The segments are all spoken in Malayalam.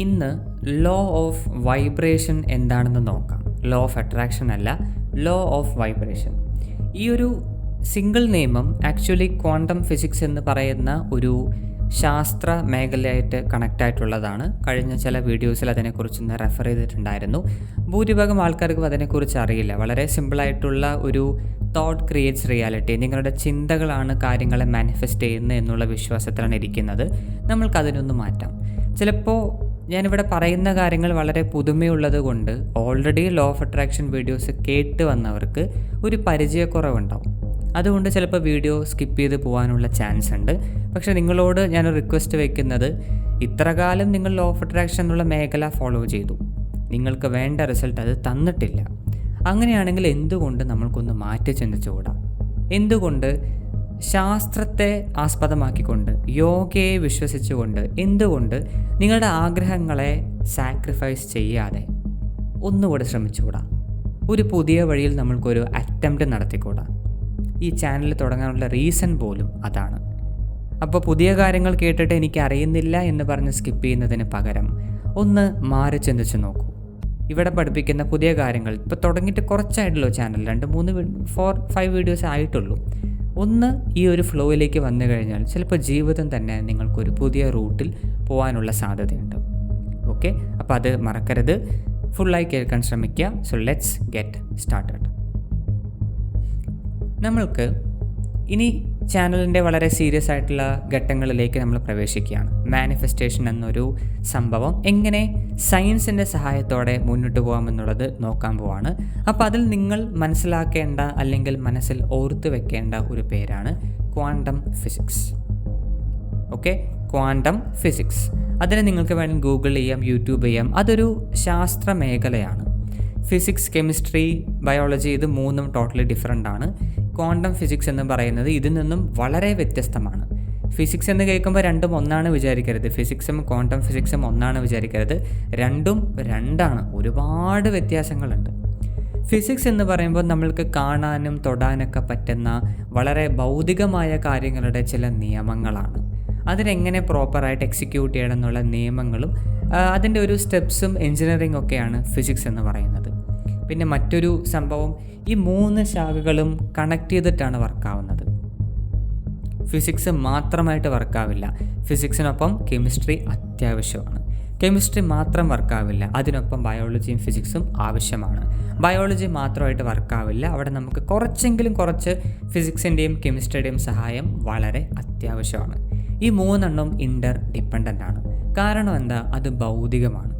ഇന്ന് ലോ ഓഫ് വൈബ്രേഷൻ എന്താണെന്ന് നോക്കാം. ലോ ഓഫ് അട്രാക്ഷൻ അല്ല, ലോ ഓഫ് വൈബ്രേഷൻ. ഈ ഒരു സിംഗിൾ നിയമം ആക്ച്വലി ക്വാണ്ടം ഫിസിക്സ് എന്ന് പറയുന്ന ഒരു ശാസ്ത്ര മേഖലയായിട്ട് കണക്റ്റ് ആയിട്ടുള്ളതാണ്. കഴിഞ്ഞ ചില വീഡിയോസിൽ അതിനെക്കുറിച്ചൊന്ന് റെഫർ ചെയ്തിട്ടുണ്ടായിരുന്നു. ഭൂരിഭാഗം ആൾക്കാർക്കും അതിനെക്കുറിച്ച് അറിയില്ല. വളരെ സിമ്പിളായിട്ടുള്ള ഒരു തോട്ട് ക്രിയേറ്റ്സ് റിയാലിറ്റി. നിങ്ങളുടെ ചിന്തകളാണ് കാര്യങ്ങളെ മാനിഫെസ്റ്റ് ചെയ്യുന്നത് എന്നുള്ള വിശ്വാസത്തിലാണ് ഇരിക്കുന്നത്. നമ്മൾക്കതിനൊന്ന് മാറ്റാം. ചിലപ്പോൾ ഞാനിവിടെ പറയുന്ന കാര്യങ്ങൾ വളരെ പുതുമയുള്ളത് കൊണ്ട് already law of attraction videos കേട്ട് വന്നവർക്ക് ഒരു പരിചയക്കുറവുണ്ടാവും. അതുകൊണ്ട് ചിലപ്പോൾ വീഡിയോ സ്കിപ്പ് ചെയ്ത് പോകാനുള്ള ചാൻസ് ഉണ്ട്. പക്ഷേ നിങ്ങളോട് ഞാനൊരു റിക്വസ്റ്റ് വയ്ക്കുന്നത്, ഇത്രകാലം നിങ്ങൾ ലോ ഓഫ് അട്രാക്ഷൻ എന്നുള്ള മേഖല ഫോളോ ചെയ്തു, നിങ്ങൾക്ക് വേണ്ട റിസൾട്ട് അത് തന്നിട്ടില്ല. അങ്ങനെയാണെങ്കിൽ എന്തുകൊണ്ട് നമ്മൾക്കൊന്ന് മാറ്റി ചിന്തിച്ചുകൂടാ? എന്തുകൊണ്ട് ശാസ്ത്രത്തെ ആസ്പദമാക്കിക്കൊണ്ട്, യോഗയെ വിശ്വസിച്ചുകൊണ്ട്, എന്തുകൊണ്ട് നിങ്ങളുടെ ആഗ്രഹങ്ങളെ സാക്രിഫൈസ് ചെയ്യാതെ ഒന്നുകൂടെ ശ്രമിച്ചുകൂടാ? ഒരു പുതിയ വഴിയിൽ നമ്മൾക്കൊരു അറ്റംപ്റ്റ് നടത്തിക്കൂടാ? ഈ ചാനൽ തുടങ്ങാനുള്ള റീസൺ പോലും അതാണ്. അപ്പോൾ പുതിയ കാര്യങ്ങൾ കേട്ടിട്ട് എനിക്ക് അറിയുന്നില്ല എന്ന് പറഞ്ഞ് സ്കിപ്പ് ചെയ്യുന്നതിന് പകരം ഒന്ന് മാറി ചിന്തിച്ച് നോക്കൂ. ഇവിടെ പഠിപ്പിക്കുന്ന പുതിയ കാര്യങ്ങൾ ഇപ്പോൾ തുടങ്ങിയിട്ട് കുറച്ചായിട്ടുള്ളൂ ചാനൽ, 2-3-4-5 വീഡിയോസ് ആയിട്ടുള്ളൂ. ഒന്ന് ഈ ഒരു ഫ്ലോയിലേക്ക് വന്നു കഴിഞ്ഞാൽ ചിലപ്പോൾ ജീവിതം തന്നെ നിങ്ങൾക്കൊരു പുതിയ റൂട്ടിൽ പോകാനുള്ള സാധ്യതയുണ്ട്. ഓക്കെ, അപ്പോൾ അത് മറക്കരുത്, ഫുള്ളായി കേൾക്കാൻ ശ്രമിക്കുക. So let's get started. നമ്മൾക്ക് ഇനി ചാനലിൻ്റെ വളരെ സീരിയസ് ആയിട്ടുള്ള ഘട്ടങ്ങളിലേക്ക് നമ്മൾ പ്രവേശിക്കുകയാണ്. മാനിഫെസ്റ്റേഷൻ എന്നൊരു സംഭവം എങ്ങനെ സയൻസിൻ്റെ സഹായത്തോടെ മുന്നോട്ട് പോകാമെന്നുള്ളത് നോക്കാൻ പോവാണ്. അപ്പോൾ അതിൽ നിങ്ങൾ മനസ്സിലാക്കേണ്ട അല്ലെങ്കിൽ മനസ്സിൽ ഓർത്തു വെക്കേണ്ട ഒരു പേരാണ് quantum physics. Okay, quantum physics. അതിനെ നിങ്ങൾക്ക് വേണമെങ്കിൽ ഗൂഗിൾ ചെയ്യാം, യൂട്യൂബ് ചെയ്യാം. അതൊരു ശാസ്ത്ര മേഖലയാണ്. ഫിസിക്സ്, കെമിസ്ട്രി, ബയോളജി ഇത് മൂന്നും ടോട്ടലി ഡിഫറെൻ്റ് ആണ്. ക്വാണ്ടം ഫിസിക്സ് എന്ന് പറയുന്നത് ഇതിൽ നിന്നും വളരെ വ്യത്യസ്തമാണ്. ഫിസിക്സ് എന്ന് കേൾക്കുമ്പോൾ രണ്ടും ഒന്നാണ് വിചാരിക്കരുത്. ഫിസിക്സും ക്വാണ്ടം ഫിസിക്സും ഒന്നാണ് വിചാരിക്കരുത്. രണ്ടും രണ്ടാണ്. ഒരുപാട് വ്യത്യാസങ്ങളുണ്ട്. ഫിസിക്സ് എന്ന് പറയുമ്പോൾ നമ്മൾക്ക് കാണാനും തൊടാനൊക്കെ പറ്റുന്ന വളരെ ഭൗതികമായ കാര്യങ്ങളുടെ ചില നിയമങ്ങളാണ്. അതിനെങ്ങനെ പ്രോപ്പറായിട്ട് എക്സിക്യൂട്ട് ചെയ്യണം എന്നുള്ള നിയമങ്ങളും അതിൻ്റെ ഒരു സ്റ്റെപ്സും എൻജിനീയറിംഗ് ഒക്കെയാണ് ഫിസിക്സ് എന്ന് പറയുന്നത്. പിന്നെ മറ്റൊരു സംഭവം, ഈ 3 ശാഖകളും കണക്ട് ചെയ്തിട്ടാണ് വർക്കാവുന്നത്. ഫിസിക്സ് മാത്രമായിട്ട് വർക്കാവില്ല. ഫിസിക്സിനൊപ്പം കെമിസ്ട്രി അത്യാവശ്യമാണ്. കെമിസ്ട്രി മാത്രം വർക്കാവില്ല, അതിനൊപ്പം ബയോളജിയും ഫിസിക്സും ആവശ്യമാണ്. ബയോളജി മാത്രമായിട്ട് വർക്കാവില്ല, അവിടെ നമുക്ക് കുറച്ച് ഫിസിക്സിൻ്റെയും കെമിസ്ട്രിയുടെയും സഹായം വളരെ അത്യാവശ്യമാണ്. ഈ 3 ഇൻ്റർ ഡിപ്പെൻഡൻ്റ് ആണ്. കാരണം എന്താ? അത് ഭൗതികമാണ്.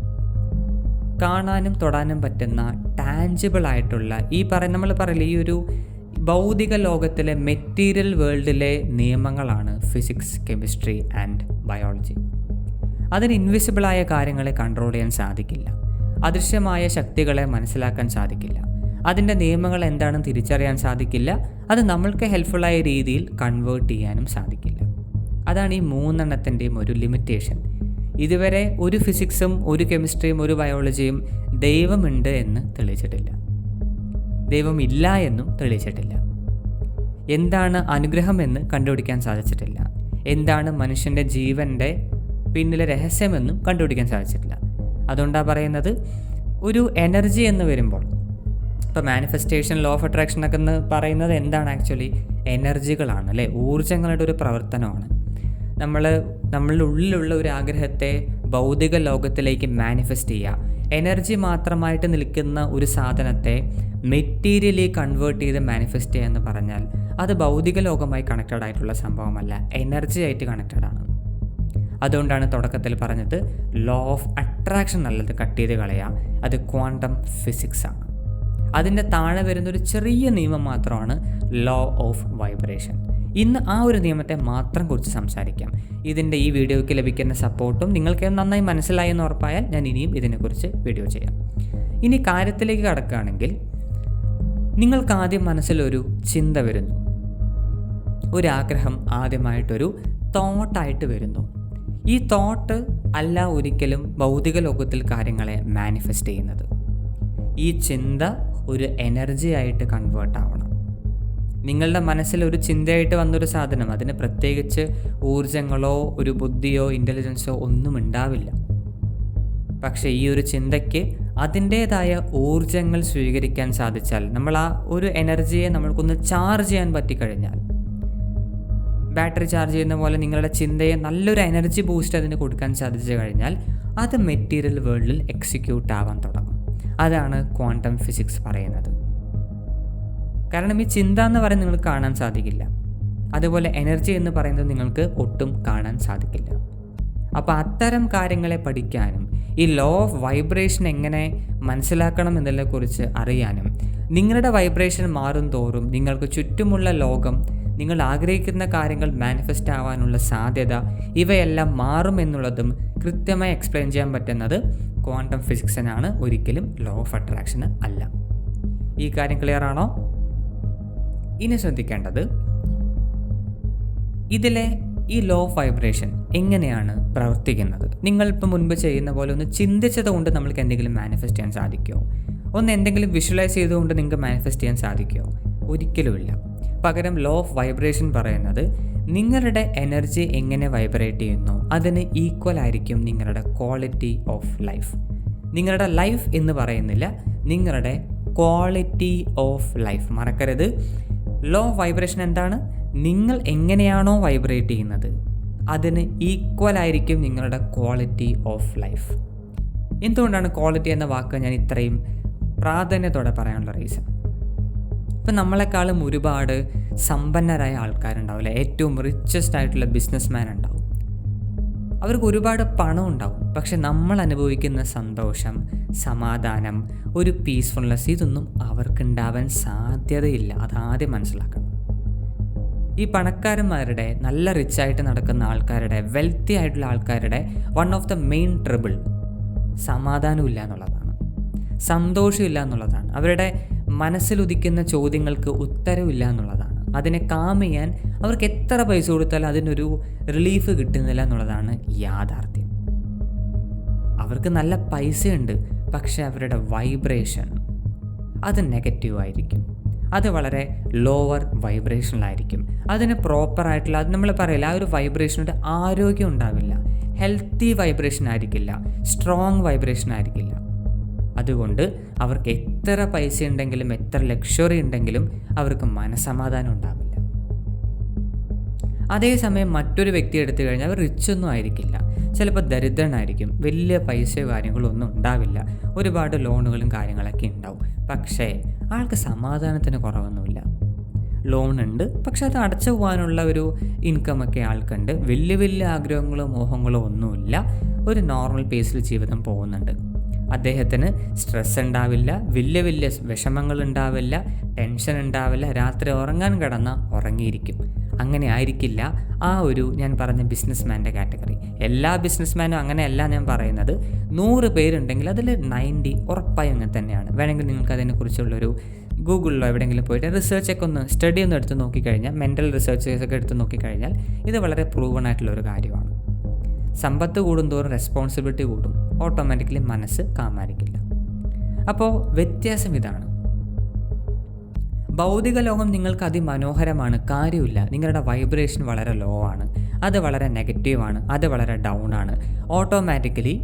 കാണാനും തൊടാനും പറ്റുന്ന ടാഞ്ചിബിൾ ആയിട്ടുള്ള നമ്മൾ പറയില്ല, ഈ ഒരു ഭൗതിക ലോകത്തിലെ മെറ്റീരിയൽ വേൾഡിലെ നിയമങ്ങളാണ് ഫിസിക്സ്, കെമിസ്ട്രി ആൻഡ് ബയോളജി. അതിന് ഇൻവിസിബിളായ കാര്യങ്ങളെ കൺട്രോൾ ചെയ്യാൻ സാധിക്കില്ല. അദൃശ്യമായ ശക്തികളെ മനസ്സിലാക്കാൻ സാധിക്കില്ല. അതിൻ്റെ നിയമങ്ങൾ എന്താണെന്ന് തിരിച്ചറിയാൻ സാധിക്കില്ല. അത് നമ്മൾക്ക് ഹെൽപ്ഫുള്ളായ രീതിയിൽ കൺവേർട്ട് ചെയ്യാനും സാധിക്കില്ല. അതാണ് ഈ 3 ഒരു ലിമിറ്റേഷൻ. ഇതുവരെ ഒരു ഫിസിക്സും ഒരു കെമിസ്ട്രിയും ഒരു ബയോളജിയും ദൈവമുണ്ട് എന്ന് തെളിയിച്ചിട്ടില്ല, ദൈവമില്ല എന്നും തെളിയിച്ചിട്ടില്ല. എന്താണ് അനുഗ്രഹം എന്ന് കണ്ടുപിടിക്കാൻ സാധിച്ചിട്ടില്ല. എന്താണ് മനുഷ്യൻ്റെ ജീവൻ്റെ പിന്നിലെ രഹസ്യമെന്നും കണ്ടുപിടിക്കാൻ സാധിച്ചിട്ടില്ല. അതുകൊണ്ടാണ് പറയുന്നത്, ഒരു എനർജി എന്ന് വരുമ്പോൾ, ഇപ്പോൾ മാനിഫെസ്റ്റേഷൻ, ലോ ഓഫ് അട്രാക്ഷൻ ഒക്കെ എന്ന് പറയുന്നത് എന്താണ്? ആക്ച്വലി എനർജികളാണ്, അല്ലേ? ഊർജ്ജങ്ങളുടെ ഒരു പ്രവർത്തനമാണ്. നമ്മളുടെ ഉള്ളിലുള്ള ഒരു ആഗ്രഹത്തെ ഭൗതിക ലോകത്തിലേക്ക് മാനിഫെസ്റ്റ് ചെയ്യുക. എനർജി മാത്രമായിട്ട് നിൽക്കുന്ന ഒരു സാധനത്തെ മെറ്റീരിയലി കൺവേർട്ട് ചെയ്ത് മാനിഫെസ്റ്റ് ചെയ്യുക എന്ന് പറഞ്ഞാൽ അത് ഭൗതിക ലോകമായി കണക്റ്റഡ് ആയിട്ടുള്ള സംഭവമല്ല, എനർജി ആയിട്ട് കണക്റ്റഡ് ആണ്. അതുകൊണ്ടാണ് തുടക്കത്തിൽ പറഞ്ഞത് ലോ ഓഫ് അട്രാക്ഷൻ നല്ലത് കട്ട് ചെയ്ത് കളയുക, അത് ക്വാണ്ടം ഫിസിക്സ് ആണ്. അതിൻ്റെ താഴെ വരുന്നൊരു ചെറിയ നിയമം മാത്രമാണ് ലോ ഓഫ് വൈബ്രേഷൻ. ഇന്ന് ആ ഒരു നിയമത്തെ മാത്രം കുറിച്ച് സംസാരിക്കാം. ഇതിൻ്റെ ഈ വീഡിയോയ്ക്ക് ലഭിക്കുന്ന സപ്പോർട്ടും നിങ്ങൾക്ക് നന്നായി മനസ്സിലായി എന്ന് ഉറപ്പായാൽ ഞാൻ ഇനിയും ഇതിനെക്കുറിച്ച് വീഡിയോ ചെയ്യാം. ഇനി കാര്യത്തിലേക്ക് കടക്കുകയാണെങ്കിൽ, നിങ്ങൾക്ക് ആദ്യം മനസ്സിലൊരു ചിന്ത വരുന്നു, ഒരാഗ്രഹം ആദ്യമായിട്ടൊരു തോട്ടായിട്ട് വരുന്നു. ഈ തോട്ട് അല്ല ഒരിക്കലും ഭൗതിക ലോകത്തിൽ കാര്യങ്ങളെ മാനിഫെസ്റ്റ് ചെയ്യുന്നത്. ഈ ചിന്ത ഒരു എനർജി ആയിട്ട് കൺവേർട്ട് ആവണം. നിങ്ങളുടെ മനസ്സിൽ ഒരു ചിന്തയായിട്ട് വന്നൊരു സാധനം, അതിന് പ്രത്യേകിച്ച് ഊർജ്ജങ്ങളോ ഒരു ബുദ്ധിയോ ഇൻ്റലിജൻസോ ഒന്നും ഉണ്ടാവില്ല. പക്ഷേ ഈ ഒരു ചിന്തയ്ക്ക് അതിൻ്റേതായ ഊർജങ്ങൾ സ്വീകരിക്കാൻ സാധിച്ചാൽ, നമ്മൾ ആ ഒരു എനർജിയെ നമ്മൾക്കൊന്ന് ചാർജ് ചെയ്യാൻ പറ്റിക്കഴിഞ്ഞാൽ, ബാറ്ററി ചാർജ് ചെയ്യുന്ന പോലെ നിങ്ങളുടെ ചിന്തയെ നല്ലൊരു എനർജി ബൂസ്റ്റ് അതിന് കൊടുക്കാൻ സാധിച്ചു കഴിഞ്ഞാൽ അത് മെറ്റീരിയൽ വേൾഡിൽ എക്സിക്യൂട്ട് ആവാൻ തുടങ്ങും. അതാണ് ക്വാണ്ടം ഫിസിക്സ് പറയുന്നത്. കാരണം ഈ ചിന്ത എന്ന് പറയുന്നത് നിങ്ങൾക്ക് കാണാൻ സാധിക്കില്ല, അതുപോലെ എനർജി എന്ന് പറയുന്നത് നിങ്ങൾക്ക് ഒട്ടും കാണാൻ സാധിക്കില്ല. അപ്പോൾ അത്തരം കാര്യങ്ങളെ പഠിക്കാനും ഈ ലോ ഓഫ് വൈബ്രേഷൻ എങ്ങനെ മനസ്സിലാക്കണം എന്നതിനെക്കുറിച്ച് അറിയാനും, നിങ്ങളുടെ വൈബ്രേഷൻ മാറും തോറും നിങ്ങൾക്ക് ചുറ്റുമുള്ള ലോകം, നിങ്ങൾ ആഗ്രഹിക്കുന്ന കാര്യങ്ങൾ മാനിഫെസ്റ്റ് ആവാനുള്ള സാധ്യത, ഇവയെല്ലാം മാറുമെന്നുള്ളതും കൃത്യമായി എക്സ്പ്ലെയിൻ ചെയ്യാൻ പറ്റുന്നത് ക്വാണ്ടം ഫിസിക്സിനാണ്, ഒരിക്കലും ലോ ഓഫ് അട്രാക്ഷന് അല്ല. ഈ കാര്യം ക്ലിയർ ആണോ? ഇനി ശ്രദ്ധിക്കേണ്ടത്, ഇതിലെ ഈ ലോ ഓഫ് വൈബ്രേഷൻ എങ്ങനെയാണ് പ്രവർത്തിക്കുന്നത്. നിങ്ങളിപ്പോൾ മുൻപ് ചെയ്യുന്ന പോലെ ഒന്ന് ചിന്തിച്ചത് കൊണ്ട് നമ്മൾക്ക് എന്തെങ്കിലും മാനിഫെസ്റ്റ് ചെയ്യാൻ സാധിക്കുമോ? ഒന്ന് എന്തെങ്കിലും വിഷ്വലൈസ് ചെയ്തുകൊണ്ട് നിങ്ങൾക്ക് മാനിഫെസ്റ്റ് ചെയ്യാൻ സാധിക്കുമോ? ഒരിക്കലുമില്ല. പകരം ലോ ഓഫ് വൈബ്രേഷൻ പറയുന്നത് നിങ്ങളുടെ എനർജി എങ്ങനെ വൈബ്രേറ്റ് ചെയ്യുന്നു അതിന് ഈക്വൽ ആയിരിക്കും നിങ്ങളുടെ ക്വാളിറ്റി ഓഫ് ലൈഫ്. നിങ്ങളുടെ ലൈഫ് എന്ന് പറയുന്നില്ല, നിങ്ങളുടെ ക്വാളിറ്റി ഓഫ് ലൈഫ്. മറക്കരുത്, ലോ ഓഫ് വൈബ്രേഷൻ എന്താണ്? നിങ്ങൾ എങ്ങനെയാണോ വൈബ്രേറ്റ് ചെയ്യുന്നത് അതിന് ഈക്വൽ ആയിരിക്കും നിങ്ങളുടെ ക്വാളിറ്റി ഓഫ് ലൈഫ്. എന്തുകൊണ്ടാണ് ക്വാളിറ്റി എന്ന വാക്ക് ഞാൻ ഇത്രയും പ്രാധാന്യത്തോടെ പറയാനുള്ള റീസൺ? ഇപ്പം നമ്മളെക്കാളും ഒരുപാട് സമ്പന്നരായ ആൾക്കാരുണ്ടാവില്ല, ഏറ്റവും റിച്ചസ്റ്റ് ആയിട്ടുള്ള ബിസിനസ്മാൻ ഉണ്ടാവും, അവർക്ക് ഒരുപാട് പണം ഉണ്ടാവും. പക്ഷെ നമ്മൾ അനുഭവിക്കുന്ന സന്തോഷം, സമാധാനം, ഒരു പീസ്ഫുൾനെസ്, ഇതൊന്നും അവർക്കുണ്ടാവാൻ സാധ്യതയില്ല. അതാദ്യം മനസ്സിലാക്കണം. ഈ പണക്കാരന്മാരുടെ, നല്ല റിച്ചായിട്ട് നടക്കുന്ന ആൾക്കാരുടെ, വെൽത്തി ആയിട്ടുള്ള ആൾക്കാരുടെ one of the main trouble സമാധാനമില്ല എന്നുള്ളതാണ്, സന്തോഷമില്ല എന്നുള്ളതാണ്. അവരുടെ മനസ്സിലുദിക്കുന്ന ചോദ്യങ്ങൾക്ക് ഉത്തരവില്ല എന്നുള്ളതാണ്. അതിനെ കാം ചെയ്യാൻ അവർക്ക് എത്ര പൈസ കൊടുത്താലും അതിനൊരു റിലീഫ് കിട്ടുന്നില്ല എന്നുള്ളതാണ് യാഥാർത്ഥ്യം. അവർക്ക് നല്ല പൈസയുണ്ട്, പക്ഷെ അവരുടെ വൈബ്രേഷൻ അത് നെഗറ്റീവായിരിക്കും, അത് വളരെ ലോവർ വൈബ്രേഷനിലായിരിക്കും. അതിന് പ്രോപ്പറായിട്ടുള്ള, അത് നമ്മൾ പറയില്ല, ആ ഒരു വൈബ്രേഷനൊരു ആരോഗ്യം ഉണ്ടാവില്ല, ഹെൽത്തി വൈബ്രേഷൻ ആയിരിക്കില്ല, സ്ട്രോങ് വൈബ്രേഷൻ ആയിരിക്കില്ല. അതുകൊണ്ട് അവർക്ക് എത്ര പൈസ ഉണ്ടെങ്കിലും, എത്ര ലക്ഷറി ഉണ്ടെങ്കിലും അവർക്ക് മനസ്സമാധാനം ഉണ്ടാവില്ല. അതേസമയം മറ്റൊരു വ്യക്തി എടുത്തു കഴിഞ്ഞാൽ അവർ റിച്ചൊന്നും ആയിരിക്കില്ല, ചിലപ്പോൾ ദരിദ്രനായിരിക്കും, വലിയ പൈസയോ കാര്യങ്ങളോ ഒന്നും ഉണ്ടാവില്ല, ഒരുപാട് ലോണുകളും കാര്യങ്ങളൊക്കെ ഉണ്ടാവും. പക്ഷേ ആൾക്ക് സമാധാനത്തിന് കുറവൊന്നുമില്ല. ലോണുണ്ട്, പക്ഷെ അത് അടച്ചു പോകാനുള്ള ഒരു ഇൻകമൊക്കെ ആൾക്കുണ്ട്, വലിയ വലിയ ആഗ്രഹങ്ങളോ മോഹങ്ങളോ ഒന്നുമില്ല, ഒരു നോർമൽ പേസിൽ ജീവിതം പോകുന്നുണ്ട്. അദ്ദേഹത്തിന് സ്ട്രെസ് ഉണ്ടാവില്ല, വലിയ വലിയ വിഷമങ്ങൾ ഉണ്ടാവില്ല, ടെൻഷൻ ഉണ്ടാവില്ല, രാത്രി ഉറങ്ങാൻ കിടന്നാൽ ഉറങ്ങിയിരിക്കും. അങ്ങനെ ആയിരിക്കില്ല ആ ഒരു ഞാൻ പറഞ്ഞ ബിസിനസ്മാൻ്റെ കാറ്റഗറി. എല്ലാ ബിസിനസ്മാനും അങ്ങനെയല്ല ഞാൻ പറയുന്നത്. 100 പേരുണ്ടെങ്കിൽ അതിൽ 90 ഉറപ്പായും അങ്ങനെ തന്നെയാണ്. വേണമെങ്കിൽ നിങ്ങൾക്ക് അതിനെക്കുറിച്ചുള്ളൊരു ഗൂഗിളിലോ എവിടെയെങ്കിലും പോയിട്ട് റിസർച്ചൊക്കെ ഒന്ന് സ്റ്റഡി ഒന്ന് എടുത്ത് നോക്കിക്കഴിഞ്ഞാൽ, മെൻ്റൽ റിസർച്ചേഴ്സൊക്കെ എടുത്ത് നോക്കിക്കഴിഞ്ഞാൽ ഇത് വളരെ പ്രൂവൺ ആയിട്ടുള്ളൊരു കാര്യമാണ്. സമ്പത്ത് കൂടുന്തോറും റെസ്പോൺസിബിലിറ്റി കൂടും, ഓട്ടോമാറ്റിക്കലി മനസ്സ് കാമായിരിക്കില്ല. അപ്പോൾ വ്യത്യാസം ഇതാണ്. ഭൗതിക ലോകം നിങ്ങൾക്ക് അതിമനോഹരമാണ്, കാര്യമില്ല, നിങ്ങളുടെ വൈബ്രേഷൻ വളരെ ലോ ആണ്, അത് വളരെ നെഗറ്റീവാണ്, അത് വളരെ ഡൗൺ ആണ്, ഓട്ടോമാറ്റിക്കലി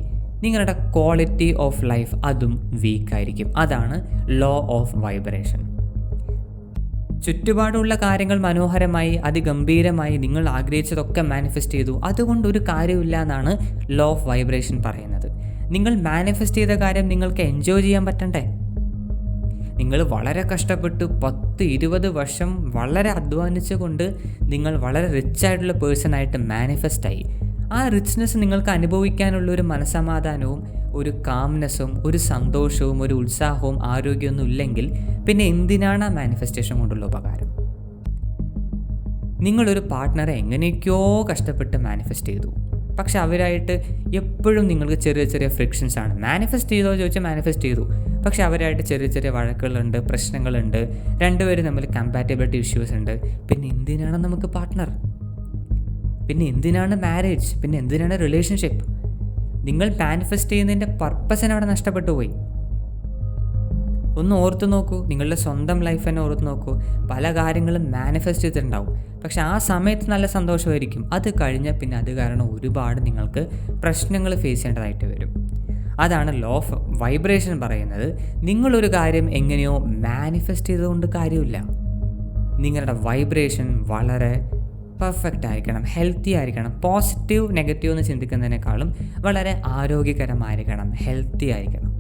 നിങ്ങളുടെ ക്വാളിറ്റി ഓഫ് ലൈഫ് അതും വീക്കായിരിക്കും. അതാണ് ലോ ഓഫ് വൈബ്രേഷൻ. ചുറ്റുപാടുള്ള കാര്യങ്ങൾ മനോഹരമായി, അതിഗംഭീരമായി, നിങ്ങൾ ആഗ്രഹിച്ചതൊക്കെ മാനിഫെസ്റ്റ് ചെയ്തു, അതുകൊണ്ട് ഒരു കാര്യമില്ല എന്നാണ് ലോ ഓഫ് വൈബ്രേഷൻ പറയുന്നത്. നിങ്ങൾ മാനിഫെസ്റ്റ് ചെയ്ത കാര്യം നിങ്ങൾക്ക് എൻജോയ് ചെയ്യാൻ പറ്റണ്ടേ? നിങ്ങൾ വളരെ കഷ്ടപ്പെട്ട് 10-20 വർഷം വളരെ അധ്വാനിച്ചു കൊണ്ട് നിങ്ങൾ വളരെ റിച്ചായിട്ടുള്ള പേഴ്സണായിട്ട് മാനിഫെസ്റ്റായി. ആ റിച്ച്നെസ് നിങ്ങൾക്ക് അനുഭവിക്കാനുള്ളൊരു മനസ്സമാധാനവും ഒരു കാംനെസ്സും ഒരു സന്തോഷവും ഒരു ഉത്സാഹവും ആരോഗ്യമൊന്നും ഇല്ലെങ്കിൽ പിന്നെ എന്തിനാണ് ആ മാനിഫെസ്റ്റേഷൻ കൊണ്ടുള്ള ഉപകാരം? നിങ്ങളൊരു പാർട്ട്ണറെ എങ്ങനെയൊക്കെയോ കഷ്ടപ്പെട്ട് മാനിഫെസ്റ്റ് ചെയ്തു, പക്ഷെ അവരായിട്ട് എപ്പോഴും നിങ്ങൾക്ക് ചെറിയ ചെറിയ ഫ്രിക്ഷൻസ് ആണ്. മാനിഫെസ്റ്റ് ചെയ്തോ ചോദിച്ചാൽ മാനിഫെസ്റ്റ് ചെയ്തു, പക്ഷെ അവരായിട്ട് ചെറിയ ചെറിയ വഴക്കുകളുണ്ട്, പ്രശ്നങ്ങളുണ്ട്, രണ്ടുപേരും തമ്മിൽ കമ്പാറ്റബിലിറ്റി ഇഷ്യൂസ് ഉണ്ട്. പിന്നെ എന്തിനാണ് നമുക്ക് പാർട്ട്ണർ? പിന്നെ എന്തിനാണ് മാരേജ്? പിന്നെ എന്തിനാണ് റിലേഷൻഷിപ്പ്? നിങ്ങൾ മാനിഫെസ്റ്റ് ചെയ്യുന്നതിൻ്റെ പർപ്പസിന് അവിടെ നഷ്ടപ്പെട്ടു പോയി. ഒന്ന് ഓർത്ത് നോക്കൂ, നിങ്ങളുടെ സ്വന്തം ലൈഫ് തന്നെ ഓർത്ത് നോക്കൂ. പല കാര്യങ്ങളും മാനിഫെസ്റ്റ് ചെയ്തിട്ടുണ്ടാവും, പക്ഷെ ആ സമയത്ത് നല്ല സന്തോഷമായിരിക്കും. അത് കഴിഞ്ഞാൽ പിന്നെ അത് കാരണം ഒരുപാട് നിങ്ങൾക്ക് പ്രശ്നങ്ങൾ ഫേസ് ചെയ്യേണ്ടതായിട്ട് വരും. അതാണ് ലോ ഓഫ് വൈബ്രേഷൻ പറയുന്നത്. നിങ്ങളൊരു കാര്യം എങ്ങനെയോ മാനിഫെസ്റ്റ് ചെയ്തുകൊണ്ട് കാര്യമില്ല. നിങ്ങളുടെ വൈബ്രേഷൻ വളരെ പെർഫെക്റ്റ് ആയിരിക്കണം, ഹെൽത്തി ആയിരിക്കണം. പോസിറ്റീവ് നെഗറ്റീവ് എന്ന് ചിന്തിക്കുന്നതിനേക്കാളും വളരെ ആരോഗ്യകരമായിരിക്കണം, ഹെൽത്തി ആയിരിക്കണം.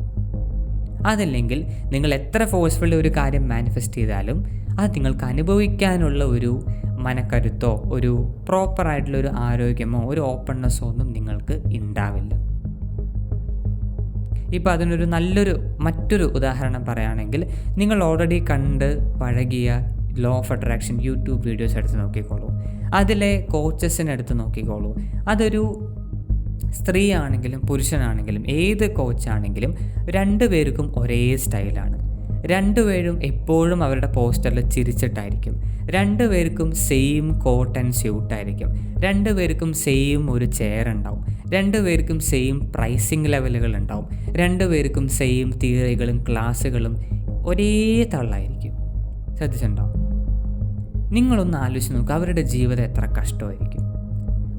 അതല്ലെങ്കിൽ നിങ്ങൾ എത്ര ഫോഴ്സ്ഫുള്ളി ഒരു കാര്യം മാനിഫെസ്റ്റ് ചെയ്താലും അത് നിങ്ങൾക്ക് അനുഭവിക്കാനുള്ള ഒരു മനക്കരുത്തോ ഒരു പ്രോപ്പറായിട്ടുള്ള ഒരു ആരോഗ്യമോ ഒരു ഓപ്പൺനെസ്സോ ഒന്നും നിങ്ങൾക്ക് ഉണ്ടാവില്ല. ഇപ്പോൾ അതിനൊരു മറ്റൊരു ഉദാഹരണം പറയുകയാണെങ്കിൽ, നിങ്ങൾ ഓൾറെഡി കണ്ട് പഴകിയ law of attraction YouTube videos എടുത്ത് നോക്കിക്കോളൂ. അതിലെ കോച്ചസിനെ എടുത്ത് നോക്കിക്കോളൂ. അതൊരു സ്ത്രീ ആണെങ്കിലും പുരുഷനാണെങ്കിലും ഏത് കോച്ചാണെങ്കിലും രണ്ടുപേർക്കും ഒരേ സ്റ്റൈലാണ്. രണ്ടുപേരും എപ്പോഴും അവരുടെ പോസ്റ്ററിൽ ചിരിച്ചിട്ടായിരിക്കും. രണ്ടുപേർക്കും സെയിം കോട്ട് ആൻഡ് സ്യൂട്ടായിരിക്കും. രണ്ടുപേർക്കും സെയിം ഒരു ചെയർ ഉണ്ടാവും. രണ്ടുപേർക്കും സെയിം പ്രൈസിങ് ലെവലുകൾ ഉണ്ടാവും. രണ്ടുപേർക്കും സെയിം തിയറികളും ക്ലാസ്സുകളും ഒരേ തള്ളായിരിക്കും. ശ്രദ്ധിച്ചിട്ടുണ്ടോ? നിങ്ങളൊന്ന് ആലോചിച്ച് നോക്കുക, അവരുടെ ജീവിതം എത്ര കഷ്ടമായിരിക്കും.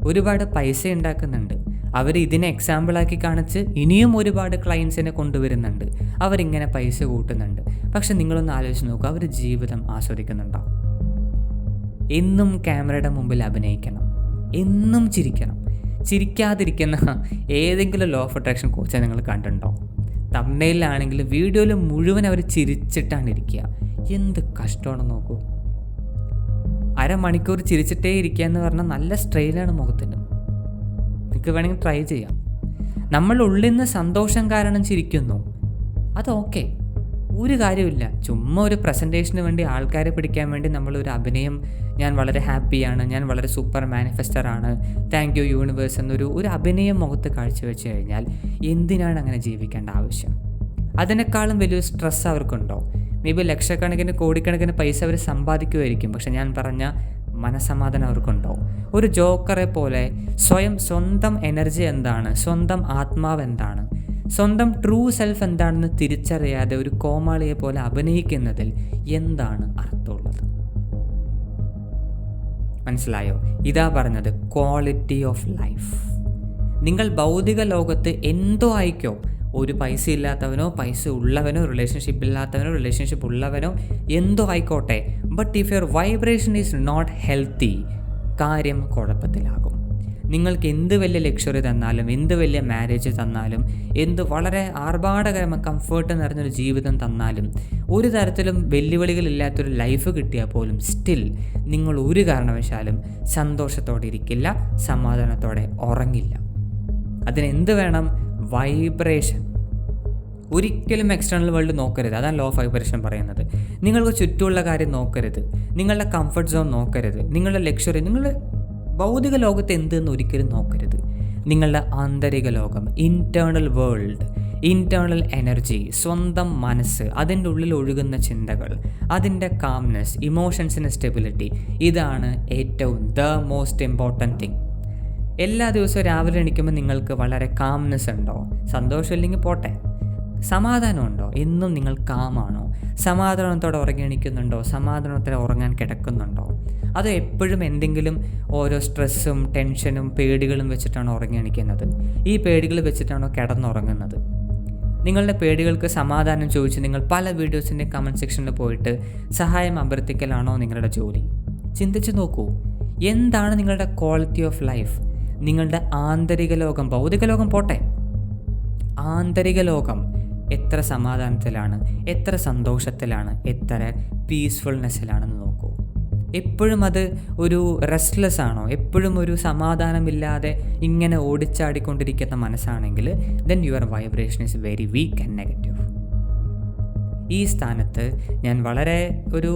ഒരുപാട് പൈസ ഉണ്ടാക്കുന്നുണ്ട്. അവർ ഇതിനെ എക്സാമ്പിളാക്കി കാണിച്ച് ഇനിയും ഒരുപാട് ക്ലയൻസിനെ കൊണ്ടുവരുന്നുണ്ട്. അവരിങ്ങനെ പൈസ കൂട്ടുന്നുണ്ട്. പക്ഷെ നിങ്ങളൊന്ന് ആലോചിച്ച് നോക്കുക, അവർ ജീവിതം ആസ്വദിക്കുന്നുണ്ടോ? എന്നും ക്യാമറയുടെ മുമ്പിൽ അഭിനയിക്കണം, എന്നും ചിരിക്കണം. ചിരിക്കാതിരിക്കുന്ന ഏതെങ്കിലും ലോ ഓഫ് അട്രാക്ഷൻ കോച്ചെ നിങ്ങൾ കണ്ടിട്ടുണ്ടോ? തംബ്നെയിലാണെങ്കിലും വീഡിയോയിൽ മുഴുവൻ അവർ ചിരിച്ചിട്ടാണ് ഇരിക്കുക. എന്ത് കഷ്ടമാണെന്ന് നോക്കൂ. അരമണിക്കൂർ ചിരിച്ചിട്ടേ ഇരിക്കുക എന്ന് പറഞ്ഞാൽ നല്ല സ്ട്രെയിനാണ് മുഖത്തിന്. നിങ്ങൾക്ക് വേണമെങ്കിൽ ട്രൈ ചെയ്യാം. നമ്മൾ ഉള്ളിൽ നിന്ന് സന്തോഷം കാരണം ചിരിക്കുന്നു, അത് ഓക്കെ, ഒരു കാര്യമില്ല. ചുമ്മാ ഒരു പ്രസൻറ്റേഷന് വേണ്ടി ആൾക്കാരെ പിടിക്കാൻ വേണ്ടി നമ്മളൊരു അഭിനയം, ഞാൻ വളരെ ഹാപ്പിയാണ്, ഞാൻ വളരെ സൂപ്പർ മാനിഫെസ്റ്ററാണ്, താങ്ക് യു യൂണിവേഴ്സ് എന്നൊരു അഭിനയം മുഖത്ത് കാഴ്ചവെച്ച് കഴിഞ്ഞാൽ എന്തിനാണ് അങ്ങനെ ജീവിക്കേണ്ട ആവശ്യം? അതിനേക്കാളും വലിയൊരു സ്ട്രെസ് അവർക്കുണ്ടോ? മേ ബി ലക്ഷക്കണക്കിന് കോടിക്കണക്കിന് പൈസ അവർ സമ്പാദിക്കുമായിരിക്കും. പക്ഷെ ഞാൻ പറഞ്ഞ മനസ്സമാധാനം അവർക്കുണ്ടോ? ഒരു ജോക്കറെ പോലെ സ്വന്തം എനർജി എന്താണ്, സ്വന്തം ആത്മാവ് എന്താണ്, സ്വന്തം ട്രൂ സെൽഫ് എന്താണെന്ന് തിരിച്ചറിയാതെ ഒരു കോമാളിയെ പോലെ അഭിനയിക്കുന്നതിൽ എന്താണ് അർത്ഥമുള്ളത്? മനസ്സിലായോ? ഇതാ പറഞ്ഞത് ക്വാളിറ്റി ഓഫ് ലൈഫ്. നിങ്ങൾ ഭൗതിക ലോകത്ത് എന്തോ ആയിക്കോ, ഒരു പൈസ ഇല്ലാത്തവനോ പൈസ ഉള്ളവനോ റിലേഷൻഷിപ്പ് ഇല്ലാത്തവനോ റിലേഷൻഷിപ്പ് ഉള്ളവനോ എന്തോ ആയിക്കോട്ടെ, but if your vibration is not healthy, കാര്യം കുഴപ്പത്തിലാകും. നിങ്ങൾക്ക് എന്ത് വലിയ ലക്ഷറി തന്നാലും, എന്ത് വലിയ മാരേജ് തന്നാലും, എന്ത് വളരെ ആർഭാടകരമായ കംഫേർട്ട് നിറഞ്ഞൊരു ജീവിതം തന്നാലും, ഒരു തരത്തിലും വെല്ലുവിളികളില്ലാത്തൊരു ലൈഫ് കിട്ടിയാൽ പോലും സ്റ്റിൽ നിങ്ങൾ ഒരു കാരണവശാലും സന്തോഷത്തോടെ ഇരിക്കില്ല, സമാധാനത്തോടെ ഉറങ്ങില്ല. അതിനെന്ത് വേണം? വൈബ്രേഷൻ. ഒരിക്കലും എക്സ്റ്റേണൽ വേൾഡ് നോക്കരുത്. അതാണ് ലോ ഓഫ് വൈബ്രേഷൻ പറയുന്നത്. നിങ്ങൾക്ക് ചുറ്റുമുള്ള കാര്യം നോക്കരുത്, നിങ്ങളുടെ കംഫർട്ട് സോൺ നോക്കരുത്, നിങ്ങളുടെ ലക്ഷറി, നിങ്ങളുടെ ഭൗതിക ലോകത്ത് എന്തെന്ന് ഒരിക്കലും നോക്കരുത്. നിങ്ങളുടെ ആന്തരിക ലോകം, ഇൻറ്റേർണൽ വേൾഡ്, ഇൻറ്റേർണൽ എനർജി, സ്വന്തം മനസ്സ്, അതിൻ്റെ ഉള്ളിൽ ഒഴുകുന്ന ചിന്തകൾ, അതിൻ്റെ കാംനെസ്, ഇമോഷൻസിൻ്റെ സ്റ്റെബിലിറ്റി, ഇതാണ് ഏറ്റവും മോസ്റ്റ് ഇമ്പോർട്ടൻറ്റ് തിങ്. എല്ലാ ദിവസവും രാവിലെ എണീക്കുമ്പോൾ നിങ്ങൾക്ക് വളരെ കാംനെസ് ഉണ്ടോ? സന്തോഷമില്ലെങ്കിൽ പോട്ടെ. സമാധാനമുണ്ടോ? എന്നും നിങ്ങൾ കാമാണോ? സമാധാനത്തോടെ ഉറങ്ങി എണീക്കുന്നുണ്ടോ? സമാധാനത്തോടെ ഉറങ്ങാൻ കിടക്കുന്നുണ്ടോ? അത് എപ്പോഴും എന്തെങ്കിലും ഓരോ സ്ട്രെസ്സും ടെൻഷനും പേടികളും വെച്ചിട്ടാണോ ഉറങ്ങി എണീക്കുന്നത്? ഈ പേടികൾ വെച്ചിട്ടാണോ കിടന്നുറങ്ങുന്നത്? നിങ്ങളുടെ പേടികൾക്ക് സമാധാനം ചോദിച്ച് നിങ്ങൾ പല വീഡിയോസിൻ്റെ കമൻറ്റ് സെക്ഷനിൽ പോയിട്ട് സഹായം അഭ്യർത്ഥിക്കലാണോ നിങ്ങളുടെ ജോലി? ചിന്തിച്ച് നോക്കൂ. എന്താണ് നിങ്ങളുടെ ക്വാളിറ്റി ഓഫ് ലൈഫ്? നിങ്ങളുടെ ആന്തരിക ലോകം, ഭൗതിക ലോകം പോട്ടെ, ആന്തരിക ലോകം എത്ര സമാധാനത്തിലാണ്, എത്ര സന്തോഷത്തിലാണ്, എത്ര പീസ്ഫുൾനെസ്സിലാണെന്ന് നോക്കൂ. എപ്പോഴും അത് ഒരു റെസ്റ്റ്ലെസ് ആണോ? എപ്പോഴും ഒരു സമാധാനമില്ലാതെ ഇങ്ങനെ ഓടിച്ചാടിക്കൊണ്ടിരിക്കുന്ന മനസ്സാണെങ്കിൽ then your vibration is very weak and negative. ഈ സ്ഥാനത്ത് ഞാൻ വളരെ ഒരു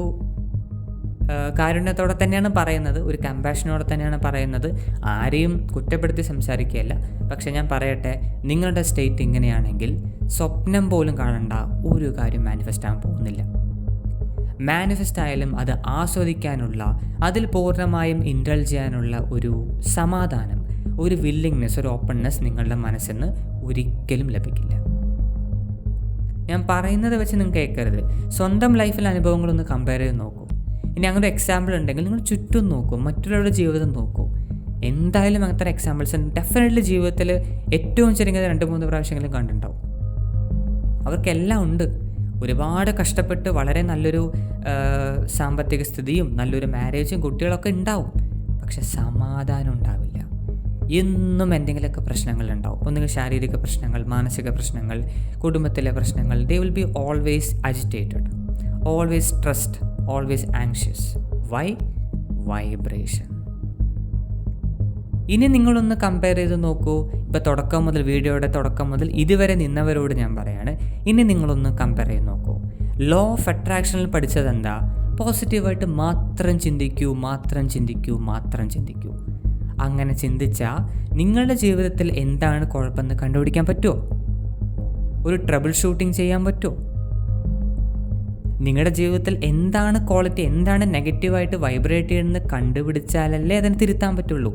കാരുണ്യത്തോടെ തന്നെയാണ് പറയുന്നത്, ഒരു കമ്പാഷനോടെ തന്നെയാണ് പറയുന്നത്. ആരെയും കുറ്റപ്പെടുത്തി സംസാരിക്കുകയല്ല. പക്ഷെ ഞാൻ പറയട്ടെ, നിങ്ങളുടെ സ്റ്റേറ്റ് ഇങ്ങനെയാണെങ്കിൽ സ്വപ്നം പോലും കാണണ്ട ഒരു കാര്യം മാനിഫെസ്റ്റ് ആകാൻ പോകുന്നില്ല. മാനിഫെസ്റ്റ് ആയാലും അത് ആസ്വദിക്കാനുള്ള, അതിൽ പൂർണ്ണമായും ഇൻഡൾജ് ചെയ്യാനുള്ള ഒരു സമാധാനം, ഒരു വില്ലിങ്നെസ്, ഒരു ഓപ്പൺനെസ് നിങ്ങളുടെ മനസ്സിൽ നിന്ന് ഒരിക്കലും ലഭിക്കില്ല. ഞാൻ പറയുന്നത് വെച്ച് നിങ്ങൾക്ക് കേൾക്കരുത്. സ്വന്തം ലൈഫിലെ അനുഭവങ്ങളൊന്ന് കമ്പയർ ചെയ്ത് നോക്കൂ. ഇനി അങ്ങനെ എക്സാമ്പിൾ ഉണ്ടെങ്കിൽ നിങ്ങൾ ചുറ്റും നോക്കൂ, മറ്റുള്ളവരുടെ ജീവിതം നോക്കൂ. എന്തായാലും അങ്ങനത്തെ എക്സാമ്പിൾസ് ഡെഫിനറ്റ്ലി ജീവിതത്തിൽ ഏറ്റവും ചുരുങ്ങിയത് 2-3 പ്രാവശ്യമെങ്കിലും കണ്ടിട്ടുണ്ടാവും. അവർക്കെല്ലാം ഉണ്ട്. ഒരുപാട് കഷ്ടപ്പെട്ട് വളരെ നല്ലൊരു സാമ്പത്തിക സ്ഥിതിയും നല്ലൊരു മാരേജും കുട്ടികളൊക്കെ ഉണ്ടാവും. പക്ഷെ സമാധാനം ഉണ്ടാവില്ല. എന്നും എന്തെങ്കിലുമൊക്കെ പ്രശ്നങ്ങളുണ്ടാവും. ഒന്നുകിൽ ശാരീരിക പ്രശ്നങ്ങൾ, മാനസിക പ്രശ്നങ്ങൾ, കുടുംബത്തിലെ പ്രശ്നങ്ങൾ. They will be always agitated, always stressed, always anxious. Why? Vibration. ഇനി നിങ്ങളൊന്ന് കമ്പയർ ചെയ്ത് നോക്കൂ. ഇപ്പോൾ തുടക്കം മുതൽ, വീഡിയോയുടെ തുടക്കം മുതൽ ഇതുവരെ നിന്നവരോട് ഞാൻ പറയാണ്, ഇനി നിങ്ങളൊന്ന് കമ്പയർ ചെയ്ത് നോക്കൂ. ലോ ഓഫ് അട്രാക്ഷനിൽ പഠിച്ചതെന്താ? പോസിറ്റീവായിട്ട് മാത്രം ചിന്തിക്കൂ, മാത്രം ചിന്തിക്കൂ, മാത്രം ചിന്തിക്കൂ. അങ്ങനെ ചിന്തിച്ചാൽ നിങ്ങളുടെ ജീവിതത്തിൽ എന്താണ് കുഴപ്പമെന്ന് കണ്ടുപിടിക്കാൻ പറ്റുമോ? ഒരു ട്രബിൾ ഷൂട്ടിംഗ് ചെയ്യാൻ പറ്റുമോ? നിങ്ങളുടെ ജീവിതത്തിൽ എന്താണ് ക്വാളിറ്റി, എന്താണ് നെഗറ്റീവായിട്ട് വൈബ്രേറ്റ് ചെയ്യുന്നത് കണ്ടുപിടിച്ചാലല്ലേ അതിനെ തിരുത്താൻ പറ്റുള്ളൂ.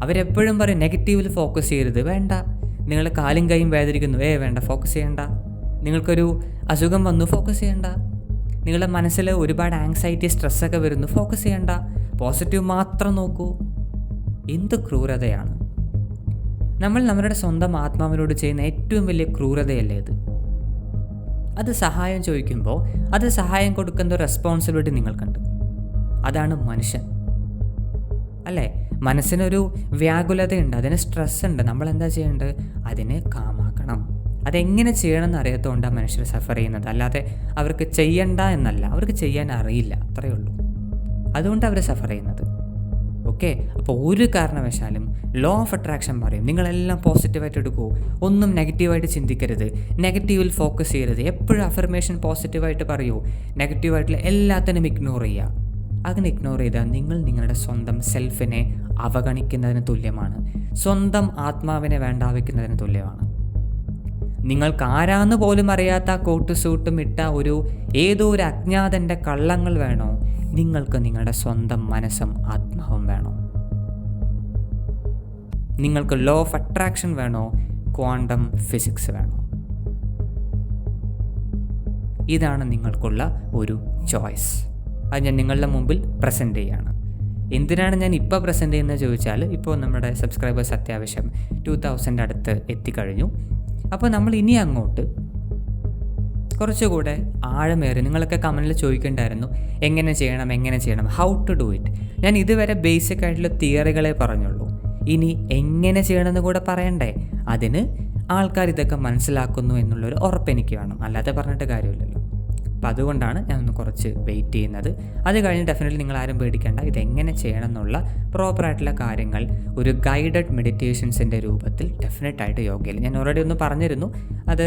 അവരെപ്പോഴും പറയും നെഗറ്റീവിൽ ഫോക്കസ് ചെയ്യരുത്. വേണ്ട. നിങ്ങൾ കാലും കൈയും വേദനിക്കുന്നു, വേണ്ട, ഫോക്കസ് ചെയ്യണ്ട. നിങ്ങൾക്കൊരു അസുഖം വന്നു, ഫോക്കസ് ചെയ്യണ്ട. നിങ്ങളുടെ മനസ്സിൽ ഒരുപാട് ആങ്സൈറ്റി, സ്ട്രെസ്സൊക്കെ വരുന്നു, ഫോക്കസ് ചെയ്യണ്ട. പോസിറ്റീവ് മാത്രം നോക്കൂ. എന്ത് ക്രൂരതയാണ്! നമ്മൾ നമ്മുടെ സ്വന്തം ആത്മാവിനോട് ചെയ്യുന്ന ഏറ്റവും വലിയ ക്രൂരതയല്ലേ ഇത്? അത് സഹായം ചോദിക്കുമ്പോൾ അത് സഹായം കൊടുക്കുന്ന റെസ്പോൺസിബിലിറ്റി നിങ്ങൾക്കുണ്ട്. അതാണ് മനുഷ്യൻ, അല്ലേ? മനസ്സിനൊരു വ്യാകുലതയുണ്ട്, അതിന് സ്ട്രെസ് ഉണ്ട്. നമ്മൾ എന്താ ചെയ്യേണ്ടത്? അതിനെ കാമാക്കണം. അതെങ്ങനെ ചെയ്യണമെന്ന് അറിയാത്തതുകൊണ്ടാണ് മനുഷ്യർ സഫർ ചെയ്യുന്നത്. അല്ലാതെ അവർക്ക് ചെയ്യണ്ട എന്നല്ല, അവർക്ക് ചെയ്യാൻ അറിയില്ല, അത്രയേ ഉള്ളൂ. അതുകൊണ്ട് അവർ സഫർ ചെയ്യുന്നത്. ഓക്കെ, അപ്പോൾ ഒരു കാരണവശാലും ലോ ഓഫ് അട്രാക്ഷൻ പറയും നിങ്ങളെല്ലാം പോസിറ്റീവായിട്ട് എടുക്കൂ, ഒന്നും നെഗറ്റീവായിട്ട് ചിന്തിക്കരുത്, നെഗറ്റീവിൽ ഫോക്കസ് ചെയ്യരുത്, എപ്പോഴും അഫർമേഷൻ പോസിറ്റീവായിട്ട് പറയൂ, നെഗറ്റീവായിട്ടുള്ള എല്ലാത്തിനും ഇഗ്നോർ ചെയ്യുക. അങ്ങനെ ഇഗ്നോർ ചെയ്താൽ നിങ്ങൾ നിങ്ങളുടെ സ്വന്തം സെൽഫിനെ അവഗണിക്കുന്നതിന് തുല്യമാണ്, സ്വന്തം ആത്മാവിനെ വേണ്ടാവിക്കുന്നതിന് തുല്യമാണ്. നിങ്ങൾക്ക് ആരാന്ന് പോലും അറിയാത്ത കോട്ട് സൂട്ടും ഇട്ട ഏതോ ഒരു അജ്ഞാതൻ്റെ കള്ളങ്ങൾ വേണോ? നിങ്ങൾക്ക് നിങ്ങളുടെ സ്വന്തം മനസ്സും ആത്മാവും വേണോ? നിങ്ങൾക്ക് ലോ ഓഫ് അട്രാക്ഷൻ വേണോ? ക്വാണ്ടം ഫിസിക്സ് വേണോ? ഇതാണ് നിങ്ങൾക്കുള്ള ഒരു ചോയ്സ്. അത് ഞാൻ നിങ്ങളുടെ മുമ്പിൽ പ്രസൻറ്റ് ചെയ്യുകയാണ്. എന്തിനാണ് ഞാൻ ഇപ്പോൾ പ്രസൻറ്റ് ചെയ്യുന്നത് ചോദിച്ചാൽ, ഇപ്പോൾ നമ്മുടെ സബ്സ്ക്രൈബേഴ്സ് അത്യാവശ്യം 2000 അടുത്ത് എത്തിക്കഴിഞ്ഞു. അപ്പോൾ നമ്മൾ ഇനി അങ്ങോട്ട് കുറച്ചുകൂടെ ആഴമേറി, നിങ്ങളൊക്കെ കമൻറ്റിൽ ചോദിക്കേണ്ടായിരുന്നു എങ്ങനെ ചെയ്യണം, ഹൗ ടു ഡു ഇറ്റ്. ഞാൻ ഇതുവരെ ബേസിക് ആയിട്ടുള്ള തിയറികളെ പറഞ്ഞുള്ളൂ. ഇനി എങ്ങനെ ചെയ്യണമെന്ന് കൂടെ പറയണ്ടേ? അതിന് ആൾക്കാർ ഇതൊക്കെ മനസ്സിലാക്കുന്നു എന്നുള്ളൊരു ഉറപ്പെനിക്ക് വേണം, അല്ലാതെ പറഞ്ഞിട്ട് കാര്യമില്ലല്ലോ. അപ്പോൾ അതുകൊണ്ടാണ് ഞാനൊന്ന് കുറച്ച് വെയിറ്റ് ചെയ്യുന്നത്. അത് കഴിഞ്ഞ് ഡെഫിനറ്റ്ലി നിങ്ങൾ ആരും പേടിക്കേണ്ട, ഇതെങ്ങനെ ചെയ്യണം എന്നുള്ള പ്രോപ്പറായിട്ടുള്ള കാര്യങ്ങൾ ഒരു ഗൈഡഡ് മെഡിറ്റേഷൻസിൻ്റെ രൂപത്തിൽ ഡെഫിനറ്റായിട്ട് യോഗയിൽ ഞാൻ ഓൾറെഡി ഒന്ന് പറഞ്ഞിരുന്നു. അത്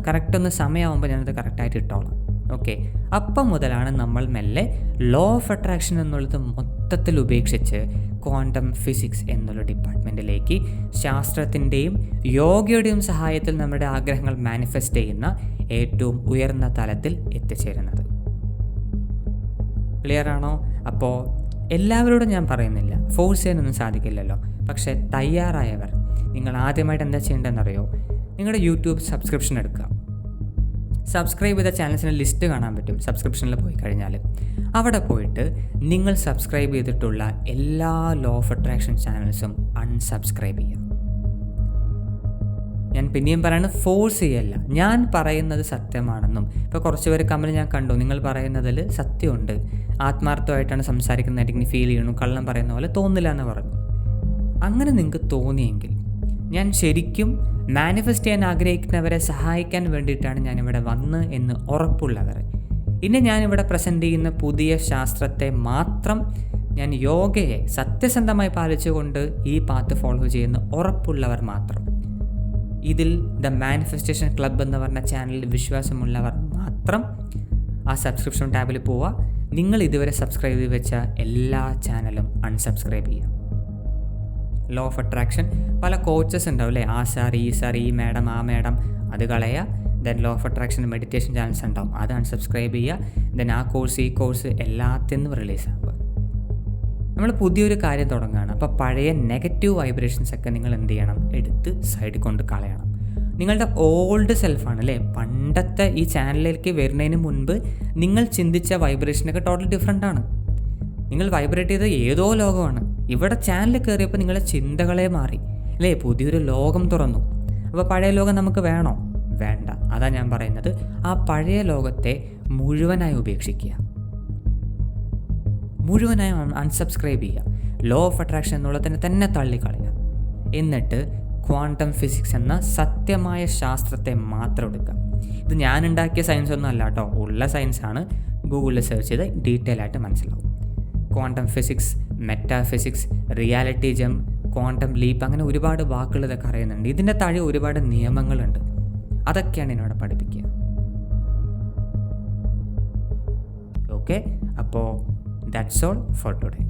കറക്റ്റ് സമയമാകുമ്പോൾ ഞാനത് കറക്റ്റായിട്ട് ഇട്ടോളാം. ഓക്കെ, അപ്പം മുതലാണ് നമ്മൾ മെല്ലെ ലോ ഓഫ് അട്രാക്ഷൻ എന്നുള്ളത് മൊത്തത്തിൽ ഉപേക്ഷിച്ച് ക്വാണ്ടം ഫിസിക്സ് എന്നുള്ള ഡിപ്പാർട്ട്മെൻറ്റിലേക്ക് ശാസ്ത്രത്തിൻ്റെയും യോഗയുടെയും സഹായത്തിൽ നമ്മുടെ ആഗ്രഹങ്ങൾ മാനിഫെസ്റ്റ് ചെയ്യുന്ന ഏറ്റവും ഉയർന്ന തലത്തിൽ എത്തിച്ചേരുന്നത്. ക്ലിയർ ആണോ? അപ്പോൾ എല്ലാവരോടും ഞാൻ പറയുന്നില്ല, ഫോഴ്സ് ചെയ്യാനൊന്നും സാധിക്കില്ലല്ലോ. പക്ഷേ തയ്യാറായവർ, നിങ്ങൾ ആദ്യമായിട്ട് എന്താ ചെയ്യേണ്ടതെന്നറിയോ? നിങ്ങളുടെ യൂട്യൂബ് സബ്സ്ക്രിപ്ഷൻ എടുക്കുക. സബ്സ്ക്രൈബ് ചെയ്ത ചാനൽസിൻ്റെ ലിസ്റ്റ് കാണാൻ പറ്റും സബ്സ്ക്രിപ്ഷനിൽ പോയി കഴിഞ്ഞാൽ. അവിടെ പോയിട്ട് നിങ്ങൾ സബ്സ്ക്രൈബ് ചെയ്തിട്ടുള്ള എല്ലാ ലോ ഓഫ് അട്രാക്ഷൻ ചാനൽസും അൺസബ്സ്ക്രൈബ് ചെയ്യുക. ഞാൻ പിന്നെയും പറയുന്നത് ഫോഴ്സ് ചെയ്യല്ല, ഞാൻ പറയുന്നത് സത്യമാണെന്നും. ഇപ്പോൾ കുറച്ച് പേര് കമൻറ്റ് ഞാൻ കണ്ടു, നിങ്ങൾ പറയുന്നതിൽ സത്യമുണ്ട്, ആത്മാർത്ഥമായിട്ടാണ് സംസാരിക്കുന്നതായിട്ട് എനിക്ക് ഫീൽ ചെയ്യണു, കള്ളം പറയുന്ന പോലെ തോന്നില്ല എന്ന് പറഞ്ഞു. അങ്ങനെ നിങ്ങൾക്ക് തോന്നിയെങ്കിൽ ഞാൻ ശരിക്കും മാനിഫെസ്റ്റ് ചെയ്യാൻ ആഗ്രഹിക്കുന്നവരെ സഹായിക്കാൻ വേണ്ടിയിട്ടാണ് ഞാനിവിടെ വന്ന് എന്ന് ഉറപ്പുള്ളവർ, ഇനി ഞാനിവിടെ പ്രസൻറ്റ് ചെയ്യുന്ന പുതിയ ശാസ്ത്രത്തെ മാത്രം, ഞാൻ യോഗയെ സത്യസന്ധമായി പാലിച്ചുകൊണ്ട് ഈ പാത്ത് ഫോളോ ചെയ്യുന്ന ഉറപ്പുള്ളവർ മാത്രം, ഇതിൽ ദ മാനിഫെസ്റ്റേഷൻ ക്ലബ്ബ് എന്ന് പറഞ്ഞ ചാനലിൽ വിശ്വാസമുള്ളവർ മാത്രം ആ സബ്സ്ക്രിപ്ഷൻ ടാബിൽ പോവുക. നിങ്ങൾ ഇതുവരെ സബ്സ്ക്രൈബ് ചെയ്ത് വെച്ച എല്ലാ ചാനലും അൺസബ്സ്ക്രൈബ് ചെയ്യുക. ലോ ഓഫ് അട്രാക്ഷൻ പല കോച്ചസ് ഉണ്ടാവും അല്ലേ, ആ സാർ, ഈ സാർ, ഈ മാഡം, ആ മാഡം, അത് കളയുക. Then law of attraction meditation channels ഉണ്ടാവും, അത് അൺസബ്സ്ക്രൈബ് ചെയ്യുക. ദെൻ ആ കോഴ്സ്, ഈ കോഴ്സ് എല്ലാത്തിനും റിലീസാകുക. നമ്മൾ പുതിയൊരു കാര്യം തുടങ്ങുകയാണ്. അപ്പോൾ പഴയ നെഗറ്റീവ് വൈബ്രേഷൻസ് ഒക്കെ നിങ്ങൾ എന്ത് ചെയ്യണം? എടുത്ത് സൈഡിൽ കൊണ്ട് കളയണം. നിങ്ങളുടെ ഓൾഡ് സെൽഫാണ് അല്ലേ, പണ്ടത്തെ ഈ ചാനലിലേക്ക് വരുന്നതിന് മുൻപ് നിങ്ങൾ ചിന്തിച്ച വൈബ്രേഷനൊക്കെ ടോട്ടൽ ഡിഫറെൻ്റ് ആണ്. നിങ്ങൾ വൈബ്രേറ്റ് ചെയ്ത ഏതോ ലോകമാണ്. ഇവിടെ ചാനൽ കയറിയപ്പോൾ നിങ്ങളുടെ ചിന്തകളെ മാറി അല്ലേ, പുതിയൊരു ലോകം തുറന്നു. അപ്പോൾ പഴയ ലോകം നമുക്ക് വേണോ? വേണ്ട. അതാ ഞാൻ പറയുന്നത്, ആ പഴയ ലോകത്തെ മുഴുവനായി ഉപേക്ഷിക്കുക, മുഴുവനായി അൺസബ്സ്ക്രൈബ് ചെയ്യുക, ലോ ഓഫ് അട്രാക്ഷൻ എന്നുള്ളതിനെ തന്നെ തള്ളിക്കളയുക. എന്നിട്ട് ക്വാണ്ടം ഫിസിക്സ് എന്ന സത്യമായ ശാസ്ത്രത്തെ മാത്രം എടുക്കുക. ഇത് ഞാൻ ഉണ്ടാക്കിയ സയൻസ് ഒന്നും അല്ല കേട്ടോ, ഉള്ള സയൻസാണ്. ഗൂഗിളിൽ സെർച്ച് ചെയ്ത് ഡീറ്റെയിൽ ആയിട്ട് മനസ്സിലാവും. ക്വാണ്ടം ഫിസിക്സ്, മെറ്റാഫിസിക്സ്, റിയാലിറ്റി ജം, ക്വാണ്ടം ലീപ്പ്, അങ്ങനെ ഒരുപാട് വാക്കുകൾ ഇതൊക്കെ അറിയുന്നുണ്ട്. ഇതിൻ്റെ താഴെ ഒരുപാട് നിയമങ്ങളുണ്ട്. അതൊക്കെയാണ് എന്നോട് പഠിപ്പിക്കുക. ഓക്കെ, അപ്പോൾ ദാറ്റ്സ് ഓൾ ഫോർ ടുഡേ.